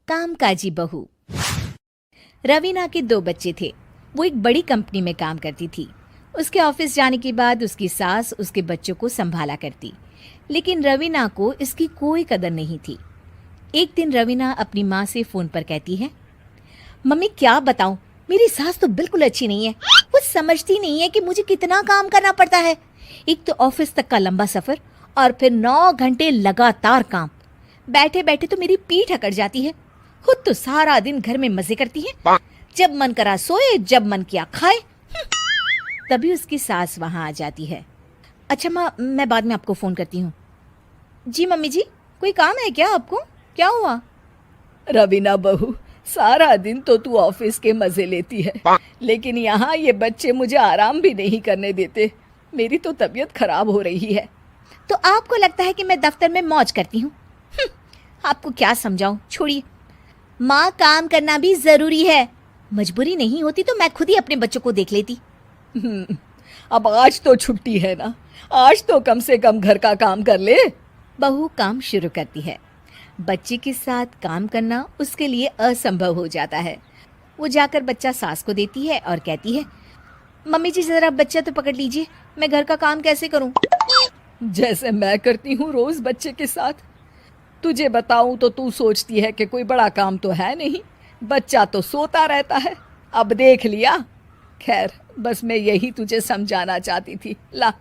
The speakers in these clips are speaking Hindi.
कामकाजी बहू। रवीना के 2 बच्चे थे। वो एक बड़ी कंपनी में काम करती थी। उसके ऑफिस जाने के बाद उसकी सास उसके बच्चों को संभाला करती, लेकिन रवीना को इसकी कोई कदर नहीं थी। एक दिन रवीना अपनी माँ से फोन पर कहती है, मम्मी क्या बताऊं, मेरी सास तो बिल्कुल अच्छी नहीं है। वो समझती नहीं है कि मुझे कितना काम करना पड़ता है। एक तो ऑफिस तक का लंबा सफर और फिर 9 घंटे लगातार काम। बैठे बैठे तो मेरी पीठ अकड़ जाती है। खुद तो सारा दिन घर में मजे करती है, जब मन करा सोए, जब मन किया खाए। तभी उसकी सास वहां आ जाती है। अच्छा माँ, मैं बाद में आपको फोन करती हूँ। जी मम्मी जी, कोई काम है क्या आपको? क्या हुआ? रवीना बहू, सारा दिन तो तू ऑफिस के मजे लेती है, लेकिन यहाँ ये बच्चे मुझे आराम भी नहीं करने देते। मेरी तो तबीयत खराब हो रही है। तो आपको लगता है कि मैं दफ्तर में मौज करती हूँ? आपको क्या समझाऊं, छोड़िए। माँ, काम करना भी जरूरी है। मजबूरी नहीं होती तो मैं खुद ही अपने बच्चों को देख लेती। अब आज तो छुट्टी है ना, आज तो कम से कम घर का काम कर ले। बहू काम शुरू करती है। बच्चे के साथ काम करना उसके लिए असंभव हो जाता है। वो जाकर बच्चा सास को देती है और कहती है, मम्मी जी जरा बच्चा तो पकड़ लीजिए, मैं घर का काम कैसे करूं? जैसे मैं करती हूँ रोज बच्चे के साथ। तुझे बताऊं तो तू सोचती है कि कोई बड़ा काम तो है नहीं, बच्चा तो सोता रहता है। अब देख लिया। खैर, बस मैं यही तुझे समझाना चाहती थी। ला,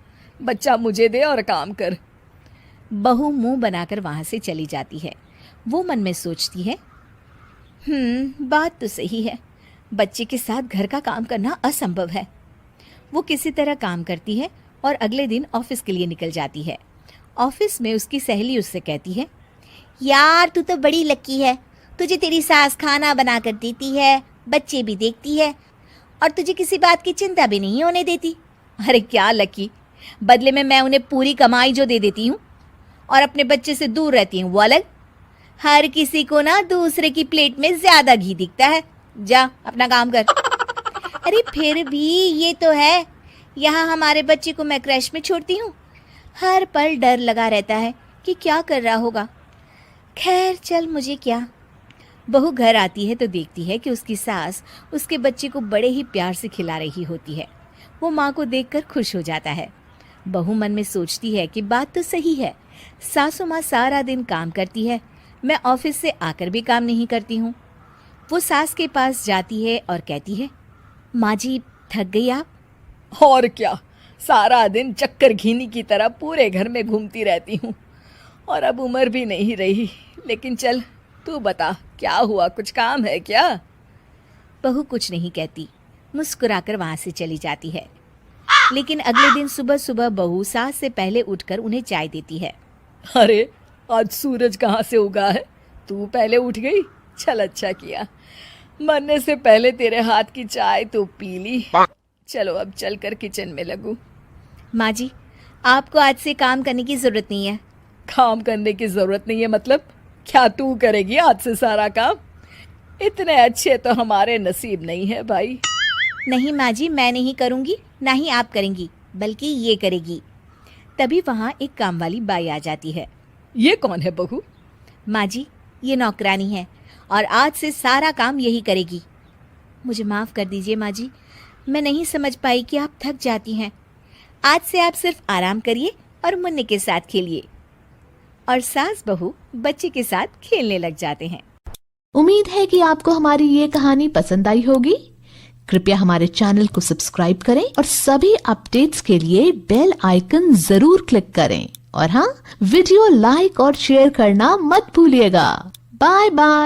बच्चा मुझे दे और काम कर। बहू मुंह बनाकर वहां से चली जाती है। वो मन में सोचती है, बात तो सही है, बच्चे के साथ घर का काम करना असंभव है। वो किसी तरह काम करती है और अगले दिन ऑफिस के लिए निकल जाती है। ऑफिस में उसकी सहेली उससे कहती है, यार तू तो बड़ी लकी है, तुझे तेरी सास खाना बना कर देती है, बच्चे भी देखती है और तुझे किसी बात की चिंता भी नहीं होने देती। अरे क्या लकी, बदले में मैं उन्हें पूरी कमाई जो दे देती हूँ और अपने बच्चे से दूर रहती हूँ वो अलग। हर किसी को ना दूसरे की प्लेट में ज्यादा घी दिखता है। जा अपना काम कर। अरे फिर भी ये तो है, यहाँ हमारे बच्चे को मैं क्रैश में छोड़ती हूँ, हर पल डर लगा रहता है कि क्या कर रहा होगा। खैर चल, मुझे क्या। बहू घर आती है तो देखती है कि उसकी सास उसके बच्चे को बड़े ही प्यार से खिला रही होती है। वो माँ को देखकर खुश हो जाता है। बहू मन में सोचती है कि बात तो सही है, सासू माँ सारा दिन काम करती है, मैं ऑफिस से आकर भी काम नहीं करती हूँ। वो सास के पास जाती है और कहती है, माँ जी थक गई आप? और क्या, सारा दिन चक्कर घीनी की तरह पूरे घर में घूमती रहती हूँ और अब उम्र भी नहीं रही। लेकिन चल तू बता, क्या हुआ, कुछ काम है क्या? बहू कुछ नहीं कहती, मुस्कुराकर वहां से चली जाती है। लेकिन अगले दिन सुबह सुबह बहू सास से पहले उठकर उन्हें चाय देती है। अरे आज सूरज कहाँ से उगा है, तू पहले उठ गई? चल अच्छा किया, मरने से पहले तेरे हाथ की चाय तो पी ली। चलो अब चलकर किचन में लगूं। माँ जी, आपको आज से काम करने की जरूरत नहीं है। काम करने की जरूरत नहीं है मतलब? क्या तू करेगी आज से सारा काम? इतने अच्छे तो हमारे नसीब नहीं है भाई। नहीं माँ जी, मैं नहीं करूँगी, ना ही आप करेंगी, बल्कि ये करेगी। तभी वहाँ एक काम वाली बाई आ जाती है। ये कौन है बहू? माँ जी, ये नौकरानी है और आज से सारा काम यही करेगी। मुझे माफ़ कर दीजिए माँ जी, मैं नहीं समझ पाई कि आप थक जाती हैं। आज से आप सिर्फ आराम करिए और मुन्ने के साथ खेलिए। और सास बहू बच्चे के साथ खेलने लग जाते हैं। उम्मीद है कि आपको हमारी ये कहानी पसंद आई होगी। कृपया हमारे चैनल को सब्सक्राइब करें और सभी अपडेट्स के लिए बेल आइकन जरूर क्लिक करें। और हाँ, वीडियो लाइक और शेयर करना मत भूलिएगा। Bye bye.